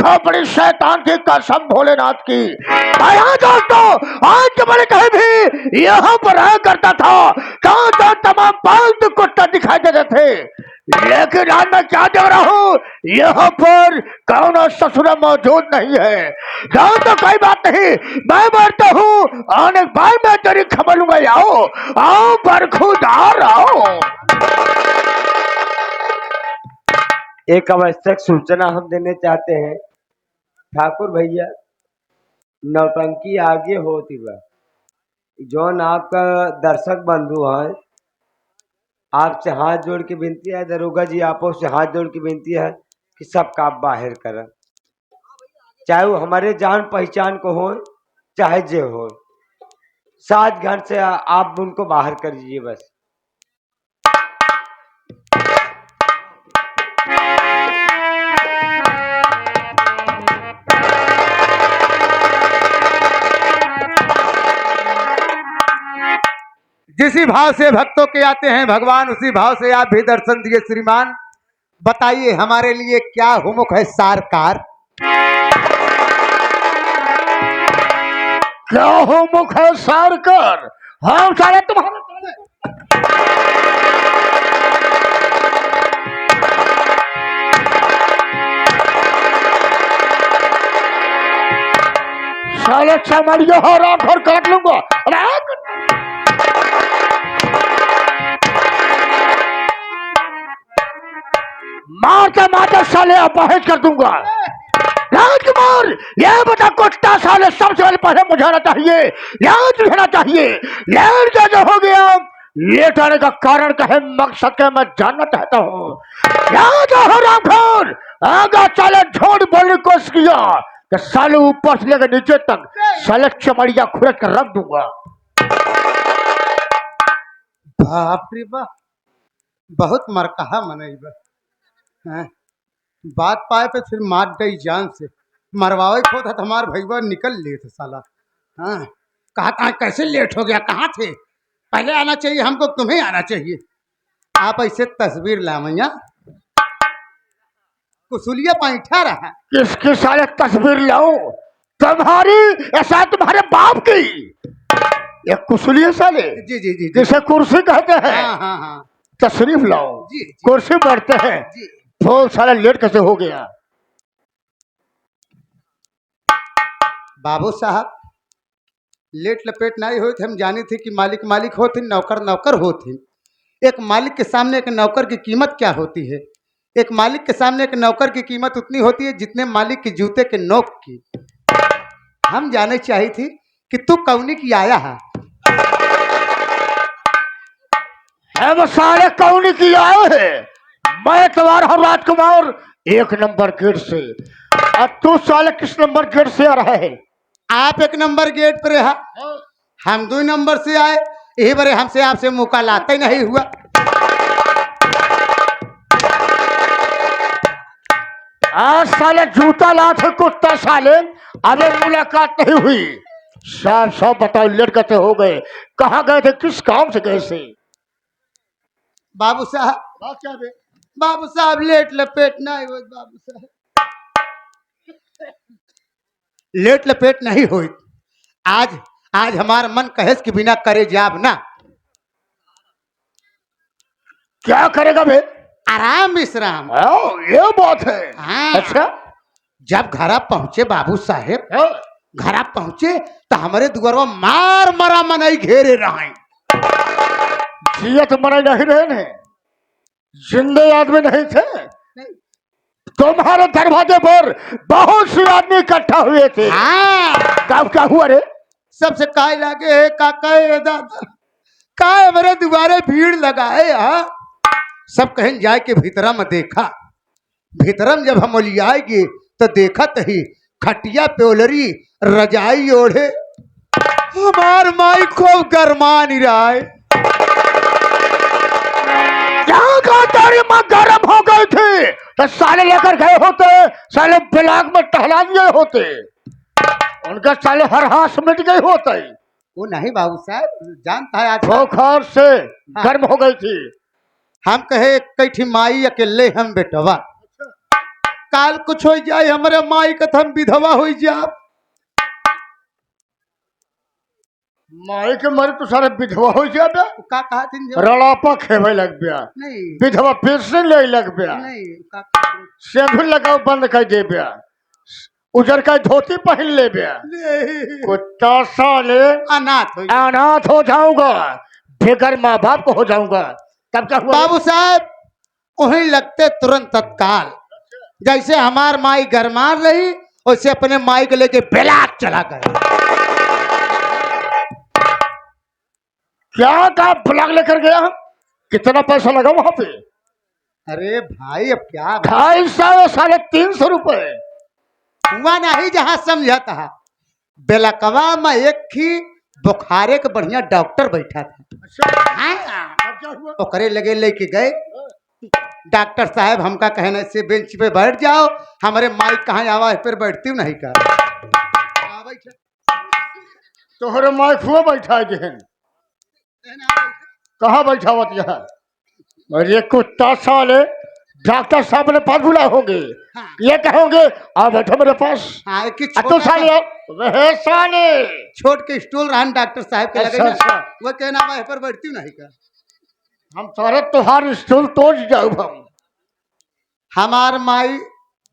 झूठा बड़ी शैतान थी, कसम भोलेनाथ की। आया दोस्तों, आज के बड़े कहीं भी यहाँ पर आया करता था, तो तमाम पालतू कुत्ता दिखाई देते थे, लेकिन आज मैं क्या देख रहा हूँ, यहाँ पर कौन ससुरा मौजूद नहीं है। जाओ तो कोई बात नहीं, मैं मरता हूँ, आने बार मैं तेरी खबर लूंगा। आओ आओ बरखुदार आओ। एक आवश्यक सूचना हम देने चाहते हैं ठाकुर भैया, नौटंकी आगे होती बा। जौन आपका दर्शक बंधु है, आपसे हाथ जोड़ के विनती है, दरोगा जी आपो से हाथ जोड़ के विनती है कि सब काम बाहर करें, चाहे वो हमारे जान पहचान को हो चाहे जे हो। 7 घर से आप उनको बाहर कर दीजिए बस। जिसी भाव से भक्तों के आते हैं भगवान, उसी भाव से आप भी दर्शन दिए श्रीमान। बताइए हमारे लिए क्या हुमुक है सरकार? क्या हुमुक है सरकार? हम सारे तुम्हारे साले चमड़िया हो रहा घर काट लूंगा। मारते मारते साले अपहज कर दूंगा। राजकुमार ये बता, कुत्ता साले सबसे पहले मुझे आना चाहिए, याद रहना चाहिए। लेट जो हो गया, लेट आने का कारण कहे मकसद के मैं जानना चाहता हूँ। याद हो रामखोर, आगा साले झूठ बोलने की कोशिश किया कि साले ऊपर से लेकर नीचे तक साले चमड़िया खुरच कर रख दूंगा। बाप रे बाप, बहुत मरकहा मनई हाँ। बात पाए पे फिर मार गई जान से, मरवावे खो था हमार भैया निकल ले थे साला। हाँ, कहा कैसे लेट हो गया, कहाँ थे? पहले आना चाहिए हमको, तुम्हें आना चाहिए। आप ऐसे तस्वीर लामैया कुसुलिया पैठा रहा। किसकी साले तस्वीर लाऊं? तुम्हारी ऐसा तुम्हारे बाप की ये कुसुलिया साले जी जी जी जिसे कुर्सी कहते हैं। हाँ हाँ हाँ तशरीफ लाओ, जी, जी। कुर्सी बैठते हैं। तो साला लेट कैसे हो गया? बाबू साहब लेट लपेट नहीं हुए थे, हम जानी थे कि मालिक मालिक होते, नौकर नौकर होते। एक मालिक के सामने एक नौकर की कीमत क्या होती है? एक मालिक के सामने एक नौकर की कीमत उतनी होती है जितने मालिक के जूते के नोक की। हम जाने चाहिए थी कि तू कौनी की आया है। वो साले कौन की आए है? मैं तुम्हारा हूँ राजकुमार, 1 नंबर गेट से। अब तू साले किस नंबर गेट से आ रहा है? आप 1 नंबर गेट पर है, हम 2 नंबर से आए। यही बारे हमसे आपसे मुकालात ही नहीं हुआ। आज साले जूता लाते कुत्ता साले, अबे मुलाकात नहीं हुई। साहब सब बताओ, लेट कैसे हो गए? कहाँ गए थे, किस काम से गए थे? बाबू साहब क्या बे? बाबू साहब लेट लपेट नहीं हो। बाबू साहब लेट लपेट नहीं हुई। आज आज हमारा मन कहेस के बिना करे जाब ना। क्या करेगा बे? आराम विश्राम। ये बात है। हाँ। अच्छा, जब घर पहुंचे बाबू साहेब, घर पहुंचे तो हमारे दुआरवा मार मरा मनई घेरे रहे। जियत मरे नहीं रहे, जिंदे आदमी नहीं थे। तुम्हारे दरवाजे पर बहुत से आदमी इकट्ठा हुए थे। हाँ। कब क्या हुआ रे? सबसे काय लागे है काका दादा, काय मेरे दुआरे भीड़ लगाए। हाँ, सब कहीं जाए के भीतरा में देखा। भीतरम जब हम लियाएगी तो देखत ही खटिया प्योलरी रजाई ओढ़े हमार माई खूब गरमा नहीं रहा है। माँ गर्म हो गई थी तो साले लेकर गए होते, साले ब्लॉक में टहला दिए होते, उनका साले हर हाथ मिट गए होते। वो नहीं बाबू साहब, जानता है आज बुखार से गर्म हो गई थी। हम कहे कैठी माई अकेले हम बेटवा काल कुछ हो जाए हमारे माई का हम विधवा हो जाए। माई के मरे तो सारे विधवा हो जाबे। का कहा थी रड़ापा खेवे लग गया, नहीं विधवा पेंशन ले लग गया, नहीं का सिंदूर लगाओ बंद कर दे बिया, उजर का धोती पहन ले बिया। नहीं कुत्ता साले, अनाथ हो अनाथ हो जाऊंगा, बेघर माँ बाप को हो जाऊंगा। तब क्या हुआ? बाबू साहब वहीं लगते तुरंत तत्काल। जैसे हमार माई गरमार रही वैसे अपने माई को लेके बेलाक चला गए। क्या का ब्लॉक लेकर गया? कितना पैसा लगा वहां पे? अरे भाई अब क्या 250 350 रुपए हुआ नहीं जहां समझा था। बेलकवा में एक ही बुखारे के बढ़िया डॉक्टर बैठा था। हाँ, क्या हुआ? ओकरे लगे लेके गए। डॉक्टर साहब हमका कहने से बेंच पे बैठ जाओ, हमारे माई कहाँ आवा फिर बैठती हूँ नहीं कर। तोहरे माई खुआ बैठा है जहन, कहाँ बैठा हुआ यहाँ? अरे कुत्ता साले, डॉक्टर साहब ने पास बुलाए होंगे। हाँ। ये कहोगे आ बैठो मेरे पास। हाँ, कि तो साले वह साले छोट के स्टूल रहन डॉक्टर साहब के लगे अच्छा, ना, अच्छा। वो कहना आवा पर बैठती हूँ नहीं कर। हम सारे तुहार स्टूल तोड़ जाऊ हम। हमार माई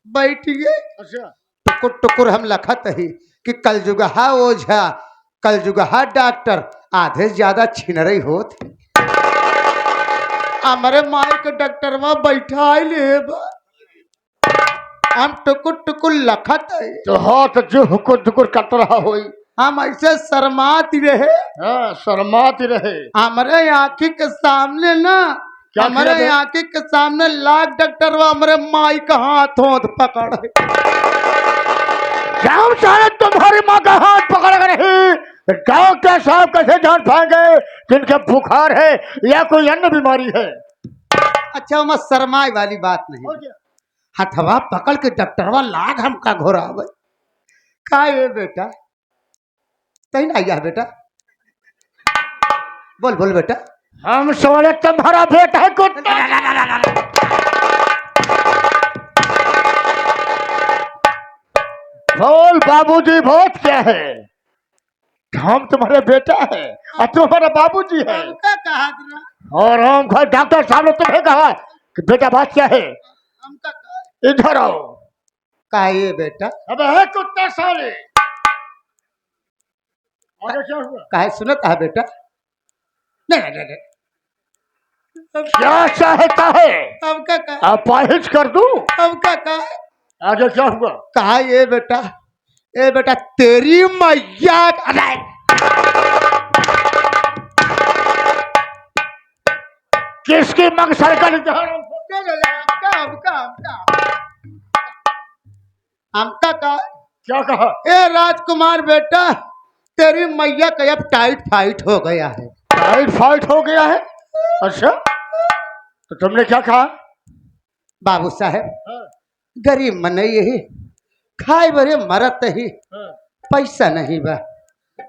बैठ गए। अच्छा, टुकुर टुकुर हम लखत ही कि कल जुगहा ओझा कल जुगहा डॉक्टर आधे से ज्यादा छिनरई होत। हमारे माई के डॉक्टर में बैठा ले हम टुकुर टुकुर लखत है। तो हाथ जो हुकुर दुकुर कट रहा होई। हम ऐसे शर्माती रहे। हाँ, शर्माती रहे। हमारे आँखी के सामने ना, क्या हमारे किया बे? आँखी के सामने लाख डॉक्टर वो हमारे माई का हाथों पकड़े। जाओ साले, तुम्हारी माँ का हाथ पकड़ कर नहीं, डॉक्टर साहब कैसे जान पाएंगे जिनके बुखार है या कोई अन्य बीमारी है? अच्छा वह शर्माई वाली बात नहीं। हथवा पकड़ के डॉक्टरवा लाग हमका घोरावे। का ये बेटा तही ना आया बेटा, बोल बोल बेटा। हम सोने तुम्हारा बेटा है कुत्ता। बोल बाबूजी, बहुत क्या है? हम तुम्हारे बेटा है और तुम्हारा बाबूजी है। हमका कहा था, और हम घर डॉक्टर साहब ने तुम्हें कहा कि बेटा बात क्या है? हमका कहा। इधर आओ। का ये बेटा अबे है कुत्ता साले, आगे क्या हुआ? काहे सुनत है बेटा? नहीं नहीं नहीं, क्या चाहता है? हमका कहा, अपाहिज कर दूं? हमका कहा। आगे क्या हुआ? कहा ये बेटा, ए बेटा तेरी मैया। अरे किसकी मंग सरकल? हमका कहा। क्या कहा? ए राजकुमार बेटा तेरी मैया का अब टाइट फाइट हो गया है। टाइट फाइट हो गया है? अच्छा, तो तुमने क्या कहा? बाबू साहब हाँ, गरीब मन यही खाए बरे मरत ही, हाँ। पैसा नहीं बा।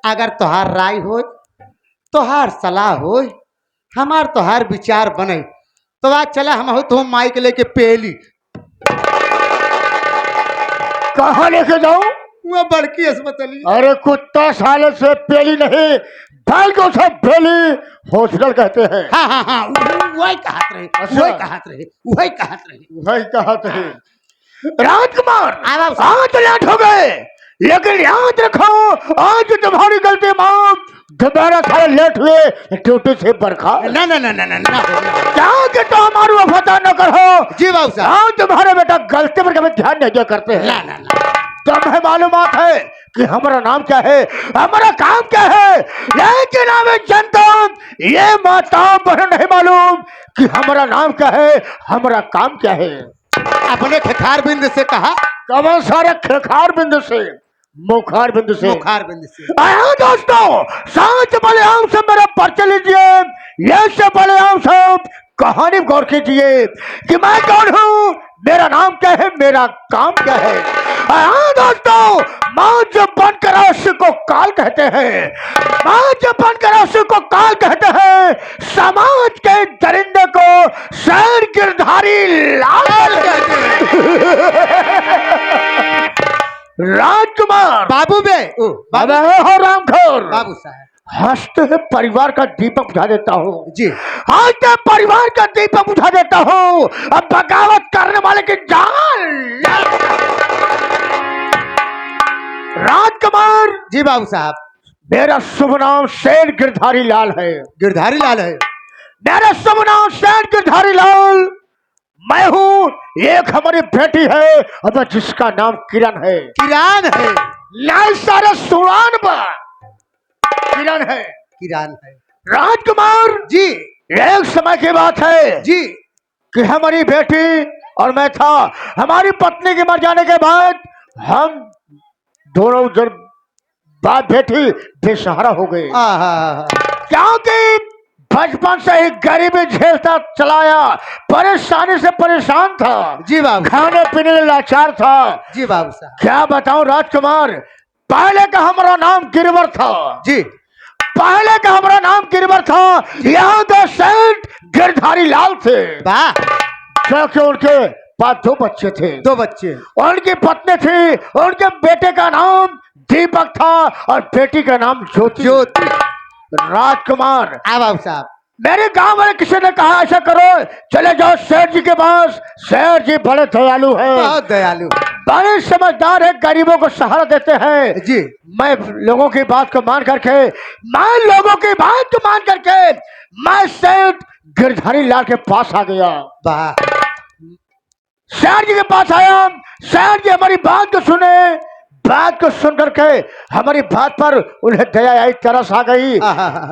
अगर तोहार राय हो, तोहार सलाह हो, हमार तोहार विचार बने तो आज चला हम हो तुम माई के लेके पेली। कहाँ लेके जाऊं? वो बड़की अस्पताली। अरे कुत्ता साले से पेली नहीं, बैल को सब पेली हॉस्पिटल कहते हैं। हाँ हाँ हाँ वही कहत रहे, अच्छा। वही कहत रहे, वही कहत रहे। वही कहते हैं। राजकुमार, आवाज़। आज लेट हो गए, लेकिन याद रखो आज तुम्हारी गलती माफ। दोबारा सारे लेट हुए ड्यूटी से बरखा ना ना ना ना ना ना क्या कि तो हमारी वफादा न करो। जी बाबू साहब। हाँ, तुम्हारे बेटा गलती पर कभी ध्यान नहीं दिया करते हैं। ना ना ना तुम्हें मालूमात है कि हमारा नाम क्या है, हमारा काम क्या है, लेकिन हमें जनता ये माता बहन नहीं मालूम कि हमारा नाम क्या है, हमारा काम क्या है। अपने खेखार बिंद से कहा। कमल सारे खेखार बिंदु से, मुखार बिंदु से। मुखार बिंद से। आया दोस्तों, सांच बले आम से मेरा परिचय लीजिए। ये से बले आम सब कहानी गौर कीजिए कि मैं कौन हूँ, मेरा नाम क्या है, मेरा काम क्या है। आया दोस्तों, माँ जब बनकर उसी को काल कहते हैं, माँ जब बनकर उसी को काल कहते हैं, समाज के दरिंदे को शहर गिरधारी लाल कहते हैं। राजकुमार बाबू बे ओ बाबू अबे हो रामखोर, बाबू साहब हंसते हुए परिवार का दीपक बुझा देता हूँ। जी हंसते परिवार का दीपक बुझा देता हूँ। अब बगावत करने वाले की जान। राजकुमार, जी बाबू साहब मेरा शुभ नाम शेर गिरधारी लाल है। गिरधारी लाल है। मेरा शुभ नाम शेर गिरधारी लाल। मैं हूँ, एक हमारी बेटी है अब जिसका नाम किरण है। किरान है। लाल सारे सुरान पर किरण है। किरान है। राजकुमार जी एक समय की बात है जी कि हमारी बेटी और मैं था। हमारी पत्नी के मर जाने के बाद हम दोनों जन बाप बेटी बेसहारा हो गए, आहा क्योंकि बचपन से ही गरीबी झेलता चलाया, परेशानी से परेशान था, जी बाबू खाने पीने में लाचार था। जी बाबू साहब क्या बताऊं राजकुमार, पहले का हमारा नाम गिरवर था। जी पहले का हमारा नाम गिरवर था। यहाँ के सेठ गिरधारी लाल थे, वाह क्योंकि उनके पास 2 बच्चे थे। 2 बच्चे उनकी पत्नी थी, उनके बेटे का नाम दीपक था और बेटी का नाम ज्योति। ज्योति। राजकुमार, बाबू साहब मेरे गांव वाले किसी ने कहा ऐसा करो, चले जाओ सेठ जी के पास। सेठ जी बड़े दयालु हैं, बहुत दयालु बड़े समझदार है, गरीबों को सहारा देते हैं। जी मैं लोगों की बात को मान करके मैं सेठ गिरधारी लाल के पास आ गया। वाह सेठ जी के पास आया। सेठ जी हमारी बात को सुने, बात को सुन करके हमारी बात पर उन्हें दया आई, तरस आ गई।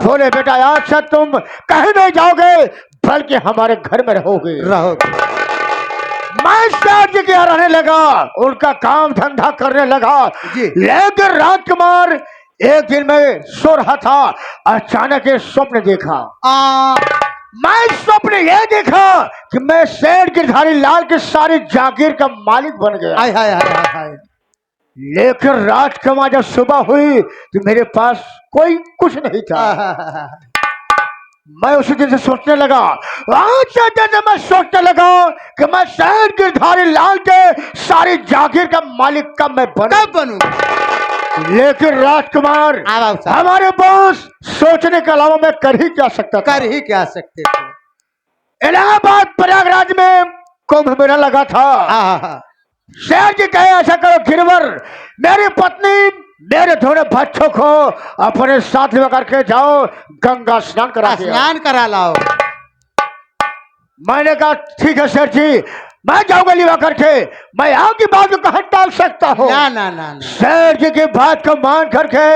बोले बेटा आज से तुम कहीं नहीं जाओगे, बल्कि हमारे घर में रहोगे। रहोगे। मैं सेठ जी के यहाँ रहने लगा, उनका काम धंधा करने लगा जी। लेकिन राजकुमार एक दिन मैं सो रहा था, अचानक एक स्वप्न देखा। मैं स्वप्न ये देखा कि मैं सेठ गिरधारी लाल की सारी जागीर का मालिक बन गया। हाय हाय हाय हाय लेकिन राजकुमार जब सुबह हुई तो मेरे पास कोई कुछ नहीं था। मैं उसी दिन से सोचने लगा, आज से दिन से मैं सोचने लगा कि मैं सेठ गिरधारी लाल के सारी जागीर का मालिक कब मैं बनूं। लेकिन राजकुमार हमारे पास सोचने के अलावा मैं कर ही क्या सकता था। कर ही क्या सकते थे। इलाहाबाद प्रयागराज में कुंभ मेला लगा था। शेठ जी कहे ऐसा करो गिरवर, मेरी पत्नी मेरे थोड़े बच्चों को अपने साथ में करके जाओ, गंगा स्नान करा लाओ। मैंने कहा ठीक है सेठ जी, मैं जाऊंगा लिवा करके। मैं आपकी बात को कहाँ टाल सकता हूँ। ना सेठ जी की बात को मान करके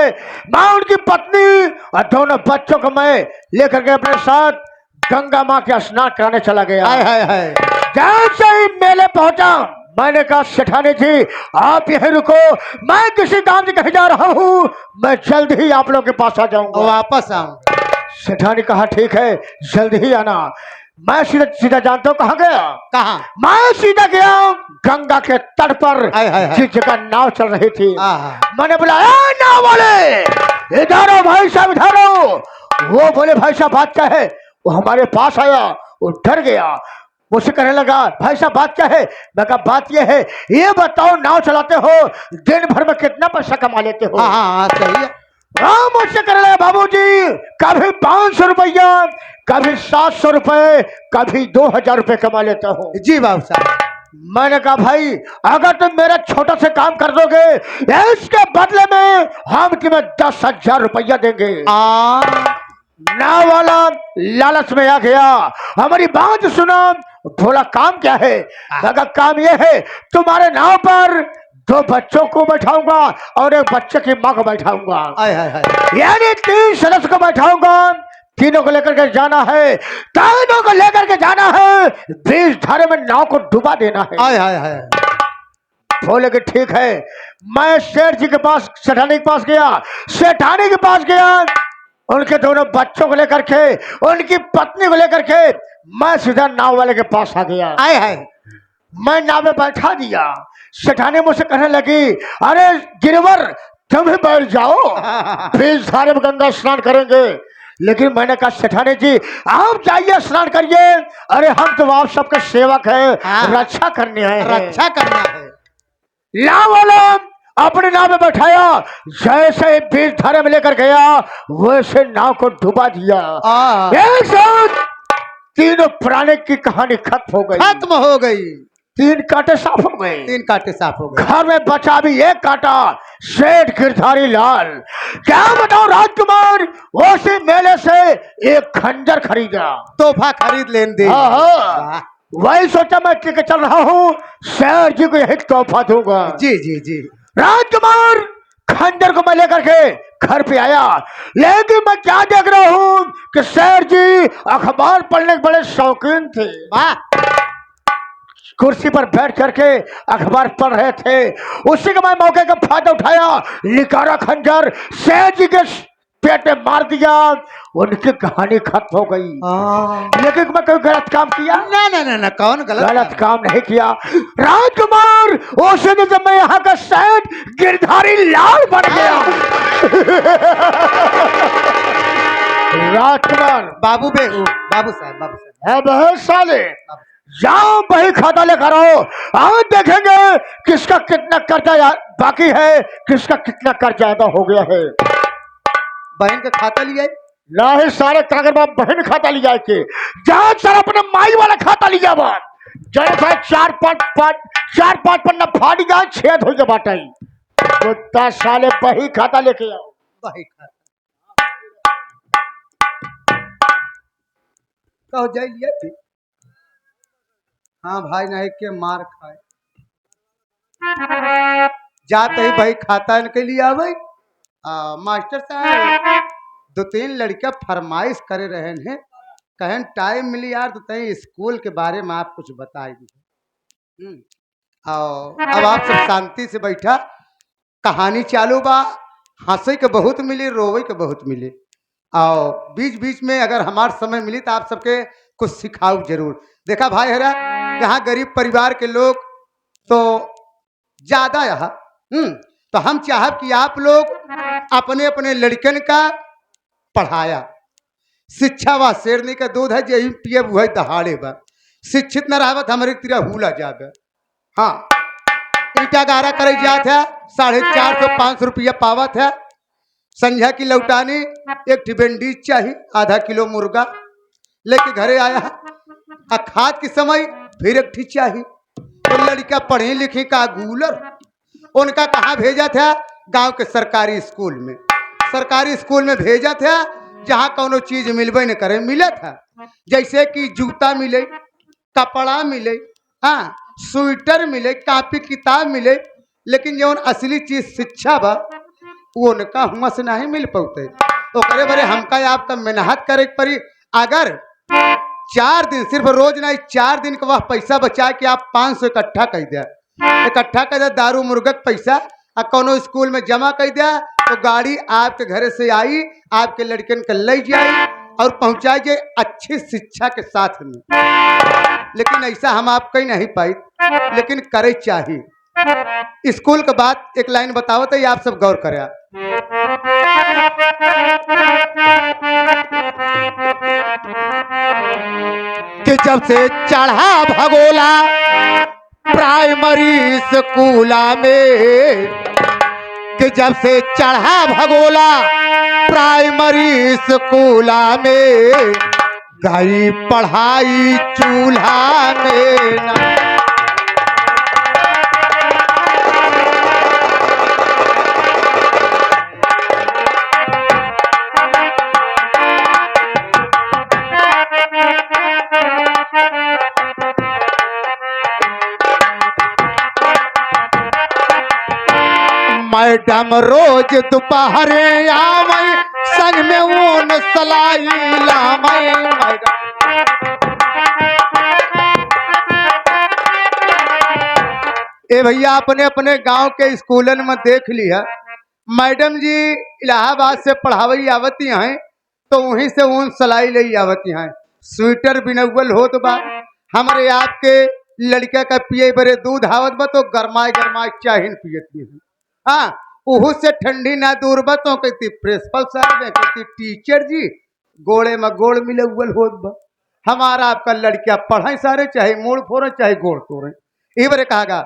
मैं उनकी पत्नी और दोनों बच्चों को मैं लेकर के अपने साथ गंगा माँ के स्नान कराने चला गया। हाय हाय हाय जैसे ही मेले पहुंचा, मैंने कहा सेठानी जी आप यहीं रुको, मैं किसी काम से कहीं जा रहा हूँ, मैं जल्द ही आप लोगों के पास आ जाऊंगा, वापस आऊंगा। सेठानी कहा ठीक है जल्द ही आना। मैं सीधा जानता हूँ कहाँ गया। कहाँ? मैं सीधा गया गंगा के तट पर, जिस जगह नाव चल रही थी। मैंने बोला नाव वाले इधर हो भाई साहब, इधर हो। वो बोले भाई साहब बात क्या है। वो हमारे पास आया, वो डर गया, मुझसे कहने लगा भाई साहब बात क्या है। मैं कहा बात ये है, ये बताओ नाव चलाते हो दिन भर में कितना पैसा कमा लेते हो। सही है। मुझसे कहने लगा बाबूजी कभी 500 रुपया, कभी 700 रुपए, कभी 2000 रुपए कमा लेता हूँ। जी बाबू साहब। मैंने कहा भाई अगर तुम मेरा छोटा से काम कर दोगे, इसके बदले में हम तुम्हें 10,000 रुपया देंगे। नाव वाला लालच में आ गया, हमारी बात सुना, बोला काम क्या है। मगर काम यह है तुम्हारे नाव पर 2 बच्चों को बैठाऊंगा और एक बच्चे की माँ को बैठाऊंगा, यानी 3 सदस्य को बैठाऊंगा। तीनों को लेकर के जाना है, तीनों को लेकर के जाना है, 20 धारे में नाव को डुबा देना है। बोले कि ठीक है। मैं सेठ जी के पास, सेठानी के पास गया। सेठानी के पास गया, उनके दोनों बच्चों को लेकर के, उनकी पत्नी को लेकर के मैं सीधा नाव वाले के पास आ गया। मैं नाव में बैठा दिया। सेठानी मुझसे कहने लगी अरे गिरवर तुम ही बैठ जाओ, 20 धारे में गंगा स्नान करेंगे। लेकिन मैंने कहा सेठानी जी आप जाइए स्नान करिए, अरे हम तो आप सबके सेवक हैं, रक्षा करने आए हैं। रक्षा करना है। नाव वाला अपने नाव में बैठाया, जैसे बीच धारे में लेकर गया वैसे नाव को डुबा दिया। एक साथ तीनों प्राणी की कहानी खत्म हो गई। खत्म हो गई। 3 कांटे साफ हो गए। 3 कांटे साफ हो गए। घर में बचा भी 1 कांटा। सेठ गिरधारी लाल, क्या बताओ राजकुमार, उसी मेले से एक खंजर खरीदा। तोहफा खरीद लेन दे। हाँ, वही सोचा मैं टिक चल रहा हूँ, शेर जी को यही तोहफा दूंगा। जी जी जी। राजकुमार, खंजर को मैं लेकर के घर पे आया, लेकिन मैं क्या देख रहा हूँ कि शेर जी अखबार पढ़ने के बड़े शौकीन थे। वाह। कुर्सी पर बैठ करके अखबार पढ़ रहे थे। उसी का मैं मौके का फायदा उठाया, निकारा खंजर शेर जी के पेट में मार दिया। उनकी कहानी खत्म हो गई। लेकिन मैं कोई गलत काम किया? ना ना ना ना, कौन गलत काम नहीं किया। राजकुमार, उस दिन जब मैं यहाँ का सेठ गिरधारी लाल बन गया। राजकुमार, बाबू बाबू साहब है बहुत साले, जाओ बही खाता लेकर आओ, आज देखेंगे किसका कितना कर्जा बाकी है, किसका कितना कर्जा अदा हो गया है। बहन का खाता लिया? ना ही सारे कागर बाप बहन खाता लिया के, जहां सर अपने माई वाला खाता लिया बात, जैसे 4-5 पन्ना फाड़ गया, 6 हो गया बाटाई। कुत्ता साले बही खाता लेके आओ। बही खाता कहो जाए लिया थी। हाँ भाई, नहीं के मार खाए जाते ही भाई खाता इनके लिए आ भाई। मास्टर साहब, 2-3 लड़कियां फरमाइश करे रहे हैं, कहें टाइम मिली यार तो तई स्कूल के बारे में आप कुछ बताए दीजिए। अब आप सब शांति से बैठा, कहानी चालू बा। हंसे के बहुत मिली, रोवे के बहुत मिली। और बीच बीच में अगर हमार समय मिली तो आप सबके कुछ सिखाऊ जरूर। देखा भाई हरा, यहाँ गरीब परिवार के लोग तो ज्यादा यहाँ, तो हम चाहब कि आप लोग अपने अपने लड़कन का पढ़ाया। शिक्षा व शेरनी का दूध है, यही पिए वही दहाड़े बा। शिक्षित न रहबत हमारे तरह हुला जाबे। हाँ, ईटा गारा करे जात है, 450-500 रुपया पावत है। संध्या की लौटानी 1 भिंडी चाहिए, आधा किलो मुर्गा लेके घरे आया। खाद के समय फिर 1 चाहिए। तो लड़का पढ़े लिखे का गूलर, उनका कहाँ भेजा था? गांव के सरकारी स्कूल में। सरकारी स्कूल में भेजा था जहाँ कोनो चीज मिलबे न करे, मिला था जैसे कि जूता मिले, कपड़ा मिले, हाँ स्वेटर मिले, कापी किताब मिले, लेकिन जो असली चीज शिक्षा बा वो उनका हुआ से नहीं मिल पाते। तो करे बरे हमका आपका मेहनत करे पड़ी। अगर 4 दिन, सिर्फ रोज नहीं 4 दिन का वह पैसा बचा के आप 500 इकट्ठा कर दिया, इकट्ठा कर दिया दारू मुर्गा पैसा और कोनो स्कूल में जमा कर दिया, तो गाड़ी आपके घर से आई, आपके लड़कन को ले जाए और पहुंचाई जाए अच्छी शिक्षा के साथ में। लेकिन ऐसा हम आप कहीं नहीं पाई, लेकिन करे चाहिए। स्कूल के बाद एक लाइन बताओ तो ये आप सब गौर करें। कि जब से चढ़ा भगोला प्राइमरी स्कूला में, कि जब से चढ़ा भगोला प्राइमरी स्कूला में, गई पढ़ाई चूल्हा में ना। मैडम रोज दोपहरे आवे, संग में ऊन सलाई लावे। ए भैया, अपने अपने गांव के स्कूलन में देख लिया, मैडम जी इलाहाबाद से पढ़ावई आवती हैं तो वहीं से ऊन सलाई ले आवती हैं। स्वेटर बिनौल हो तो बा, हमारे आपके लड़का का पिए बरे दूध आवत बा तो गरमाए गरमाए चाहिन पियती है। हाँ, उहू से ठंडी ना दूर बा तो कहती प्रिंसिपल साहब, कहती टीचर जी गोड़े में गोड़ मिले उल होत बा। हमारा आपका लड़का पढ़ाई सारे, चाहे मोड़ फोड़े चाहे गोड़ तोड़े, ये बरे कहागा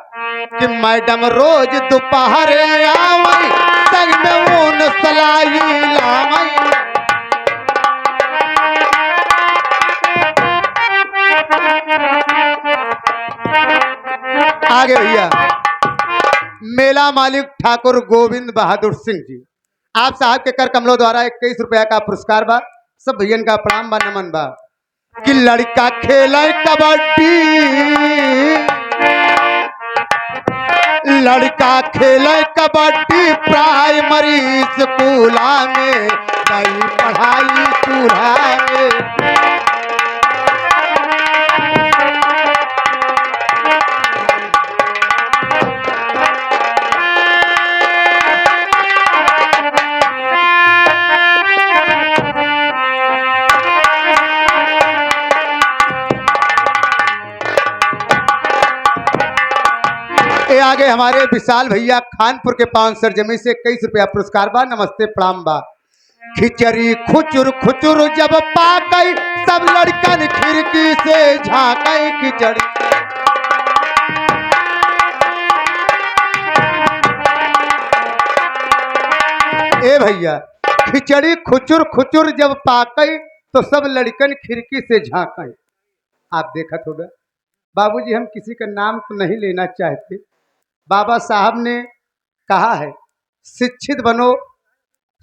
कि मैडम रोज दोपहर आवई संग में ऊन सलाई लावई। आगे भैया मेला मालिक ठाकुर गोविंद बहादुर सिंह जी, आप साहब के कर कमलों द्वारा 21 रुपया का पुरस्कार बा। सब भैयन का प्रणाम बा, नमन बा। कि लड़का खेले कबड्डी, लड़का खेले कबड्डी प्राइमरी स्कूला में, कई पढ़ाई चूल्हा में। ये आगे हमारे विशाल भैया खानपुर के 5 सरजमी से 21 रुपया पुरस्कार बा। नमस्ते प्रणाम बा। खिचड़ी खुचुर खुचुर जब पाकई सब लड़कन खिड़की से झांकई खिचड़ी। ए भैया खिचड़ी खुचुर खुचुर जब पाकई तो सब लड़कन खिड़की से झांकई। आप देखत होगा बाबूजी, हम किसी का नाम तो नहीं लेना चाहते। बाबा साहब ने कहा है शिक्षित बनो,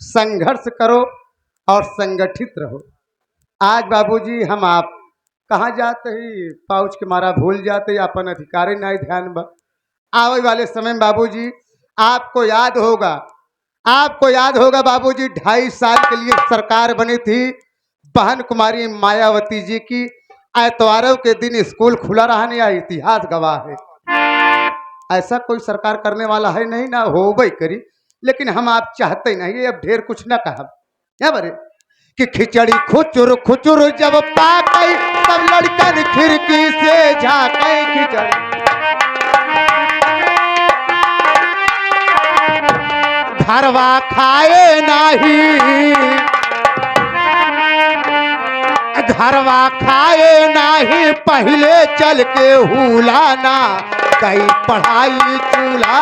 संघर्ष करो और संगठित रहो। आज बाबूजी हम आप कहाँ जाते ही पाउच के मारा भूल जाते, अपन अधिकारी नहीं ध्यान बा। आवे वाले समय में बाबूजी आपको याद होगा, आपको याद होगा बाबूजी 2.5 साल के लिए सरकार बनी थी बहन कुमारी मायावती जी की। एतवारों के दिन स्कूल खुला रहा नहीं, इतिहास गवाह है। ऐसा कोई सरकार करने वाला है नहीं, ना हो भाई करी, लेकिन हम आप चाहते नहीं। अब ढेर कुछ ना कहा क्या बरे कि खिचड़ी खुचुर खुचुर जब पाकई सब लड़कन खिड़की से झांकई खिचड़ी। घरवा खाए नाही, घरवा खाए नाही पहले चल के हुलाना, कई पढ़ाई चूल्हा।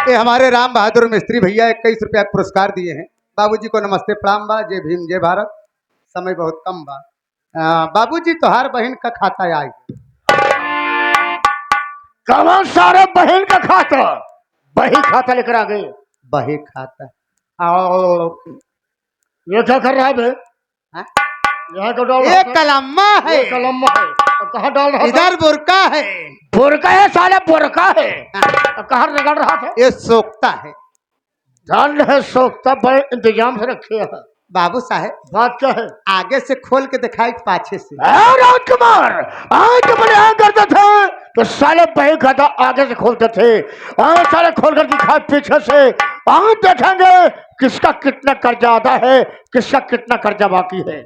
ये हमारे राम बहादुर मिस्त्री भैया 21 रुपया पुरस्कार दिए हैं। बाबूजी को नमस्ते प्रणाम बा। जय भीम जय भारत। समय बहुत कम बा। बाबूजी तोहार बहन का खाता आई, कौन सारे बहन का खाता, बही खाता लेकर आ गए। बही खाता और ये क्या कर रहा है बे? हाँ? यहाँ तो डाल ये कलम्मा है, ये कलम्मा है। कहाँ डाल रहा था? इधर बुरका है। बुरका है साले, बुरका है। कहाँ रगड़ रहा था? ये सोखता है। जान है सोखता, बड़े इंतजाम से रखे है। बाबू साहब बात क्या है? आगे से खोल के दिखाई पाछे से। राजकुमार आज तो बड़े यहाँ करते थे तो साले बही खाता आगे से खोलते थे, आज साले खोल कर दिखाए पीछे से। आज देखेंगे किसका कितना कर्जा आता है, किसका कितना कर्जा बाकी है।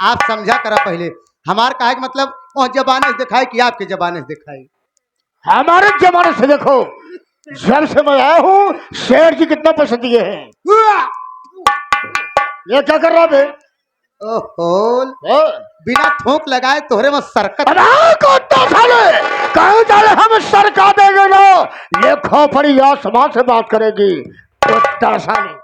आप समझा करा पहले, हमार कहा कि मतलब वो जबाने से दिखाई कि आपके जबाने से दिखाई। हमारे जमाने से देखो, जब से मैं आया हूँ शेर जी कितना पैसे दिए हैं। ये क्या कर रहा बे? ओहो, बिना थूक लगाए तोहरे में सरकत। कहीं जाले हम सरका देंगे ना, ये खोपड़ी आसमान से बात करेगी। कुत्ता साले।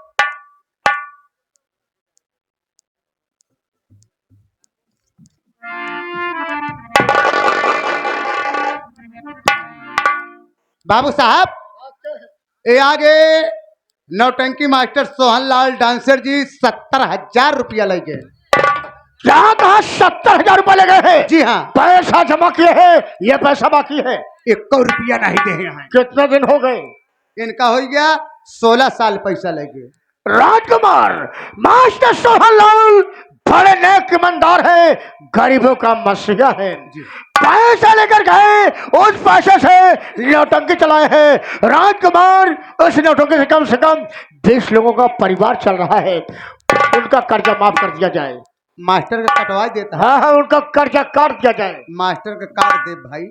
बाबू साहब ये आगे नौटंकी मास्टर सोहनलाल डांसर जी 70,000 रुपया लगे। क्या कहा? 70,000 रुपया लगे हैं? जी हाँ, पैसा जमा किए हैं, ये पैसा बाकी है। 1 रुपया नहीं दे हैं। कितने दिन हो गए? इनका हो गया 16 साल पैसा लगे। राजकुमार मास्टर सोहनलाल बड़े नेक ईमानदार है, गरीबों का मसीहा है। पैसा लेकर गए, उस पैसे से नौटंकी चलाए हैं। राजकुमार उस नौटंकी से कम 20 लोगों का परिवार चल रहा है, उनका कर्जा माफ कर दिया जाए। मास्टर का कटवा देता। हाँ हाँ, उनका कर्जा काट दिया जाए। मास्टर का काट दे भाई।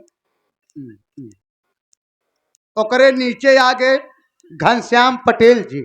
ओकरे नीचे आगे घनश्याम पटेल जी।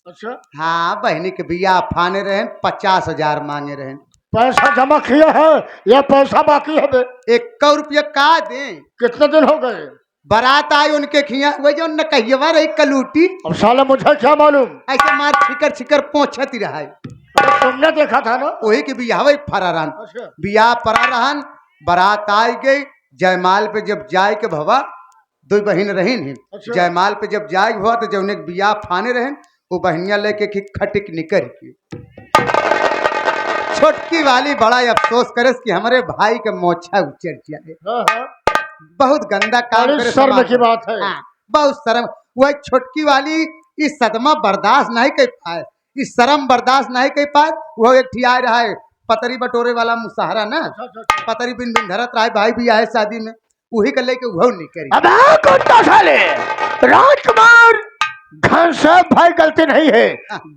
अच्छा, हाँ, बहनी के बिया फाने रहे 50,000 मांगे रहे। पैसा जमा किया है या पैसा बाकी है बे? 1 रुपया का दें? कितने दिन हो गए? बारात आई उनके खिया, वही जो नकहियवा रही कलूटी, अब साले मुझे क्या मालूम? ऐसे मार छिकर छिकर पहुंचत ही रहा। अरे तुमने देखा था ना? वही के बिया वही फरा रहन। अच्छा, बिया परा रहन, बारात आई गई। जयमाल पे जब जाए के भवा, दो बहन रहीन ही। अच्छा। जयमाल पे जब जाए हुआ तो जब उन्हें बिया फाने रहन, वो बहनिया लेके खटिक निकर की। छोटकी वाली बड़ा अफसोस करे कि हमारे भाई के मोछा उचर जाए। हाँ हाँ, बहुत गंदा काम बड़ी करे शर्म समाज की में। बात है। हाँ, बहुत शर्म। वह छोटकी वाली इस सदमा बर्दाश्त नहीं कर पाए, इस शर्म बर्दाश्त नहीं कर पाए। वो एक ठिया रहा है पतरी बटोरे वाला मुसहरा ना, अच्छा, अच्छा, अच्छा। पतरी बिन बिन धरत रहा है, भाई भी आए शादी में, वही कर लेके वो नहीं करी। अबे कुत्ता साले, राजकुमार घनश्याम भाई गलती नहीं है,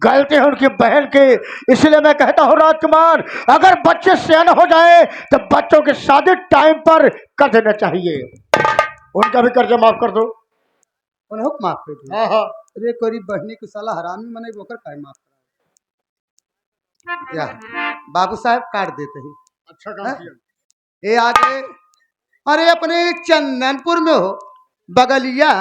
गलती है उनकी बहन की। इसलिए मैं कहता हूँ राजकुमार, अगर बच्चे सियाने हो जाए तो बच्चों की शादी टाइम पर कर देना चाहिए। उनका भी कर्जा माफ कर दो। उन्हें माफ कर दो। हाँ हाँ, अरे कोरी बहनी को साला हरामी मने बोकर काय माफ करा। या बाबू साहब काट देते ही। अच्छा काम किया। ये आगे, अरे अपने चंदनपुर में हो बगलिया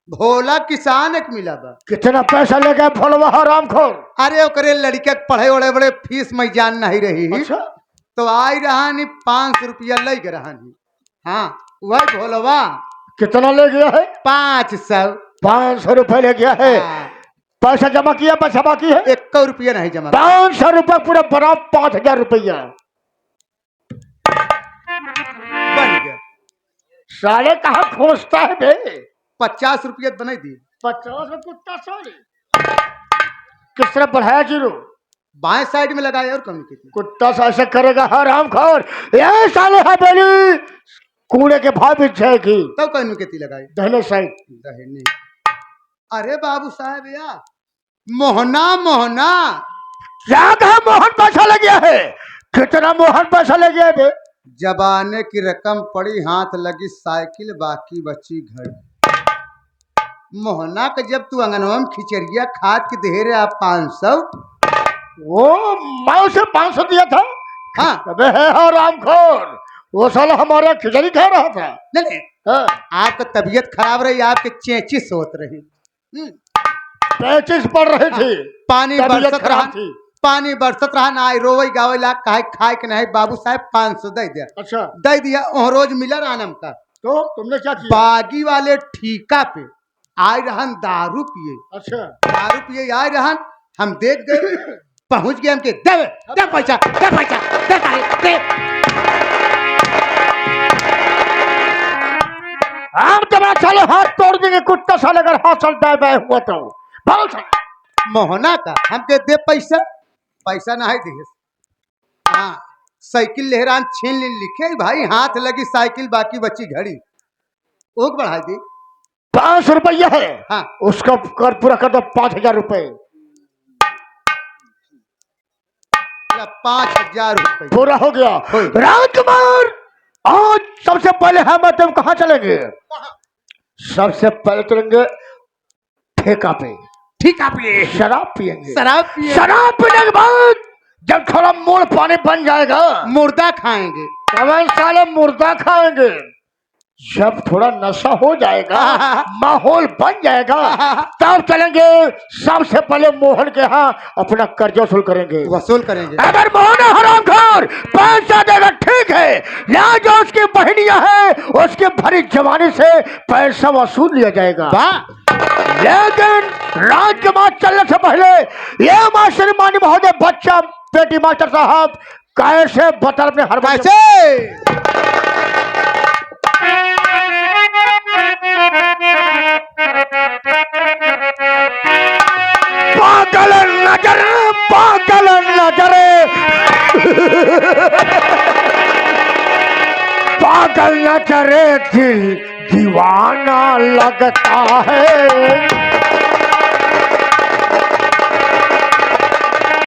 भोला किसान एक मिला बा। कितना पैसा ले गए भोलवा हरामखोर? अरे ओकरे लड़के के पढ़े बड़े बड़े फीस मैं जान नहीं रही। अच्छा, तो आई रहानी 500 रुपया ले के रहानी। हाँ, वह भोलवा कितना ले गया है? 500। 500 रुपए ले गया है। हाँ, पैसा जमा किया, पैसा बाकी है? 1 रुपया नहीं जमा। 500 रुपए पूरा बना 5,000 रुपया बन गया। साले कहाँ खोजता है बे? 50 रुपया बनाई दी। 50 में कुत्ता साले किस तरह बढ़ाया जीरो? बाएं साइड में लगाए और कम कितनी। कुत्ता सा ऐसे करेगा हरामखोर। ये साले हवेली कूड़े के भाव भी जाएगी। तब कहनु कितनी लगाई? दहने साइड। दहने। अरे बाबू साहब यार, मोहना मोहना क्या कहा? मोहन पैसा ले गया है? कितना मोहन पैसा ले गया है बे? जबाने की रकम पड़ी, हाथ लगी साइकिल, बाकी बची घर। मोहना का जब तू अंगनवा में खिचड़िया खाद के दे रहे 500। वो मैं उसे 500 दिया था। हाँ, अबे है हरामखोर, वो साला हमारा खिचड़ी खा रहा था। नहीं हाँ, आपका तबीयत खराब रही, आपके चेचिस होत रही। 35 पड़ रही थी। पानी तबीयत बरसत रहा, खराब थी। पानी बरसत रहा ना, आई रोवे गावे ला काहे खाए के नहीं। बाबू साहब 500 दे दिया। अच्छा, दे दिया। वह रोज मिला रानम का। तो तुमने क्या किया? बागी वाले ठीका पे आए रहन दारू पिए। अच्छा, दारू पिए आए रहन, हम देख गए, पहुंच गए। हमके दे दे पैसा, दे पैसा, दे दे। हम तुम्हारा साले हाथ तोड़ देंगे कुत्ता साले, अगर हाथ चलता है मैं हुआ तो। बहुत साले। मोहना का हमके दे पैसा, पैसा नहीं दे। हाँ, साइकिल लेहरान छीन ले लिखे भाई, हाथ लगी साइकिल, बाकी बची घड़ी। ओक बढ़ा दी। 500 रुपया है। हाँ, उसका कर पूरा कर दो 5,000 रुपए। 5,000 रुपये पूरा हो गया। राजकुमार, आज सबसे पहले हम तुम कहाँ चलेंगे? सबसे पहले चलेंगे ठेका पे। ठीक आप ये शराब पियेंगे। शराब पिए, शराब पीने के बाद जब थोड़ा मूल पानी बन जाएगा, मुर्दा खाएंगे। तब साले मुर्दा खाएंगे। जब थोड़ा नशा हो जाएगा, माहौल बन जाएगा, तब चलेंगे सबसे पहले मोहन के यहाँ अपना कर्ज वसूल करेंगे। वसूल करेंगे। अगर मोहन हरामखोर पैसा देगा ठीक है, या जो उसकी बहनियां है उसकी भरी जवानी से पैसा वसूल लिया जाएगा। लेकिन राजकुमार चलने से पहले ये मास्टर मानी महोदय, बच्चा पेटी मास्टर साहब कैसे बता अपने हर कैसे पागल नजर, पागल नजर, पागल नजर दिल दीवाना लगता है।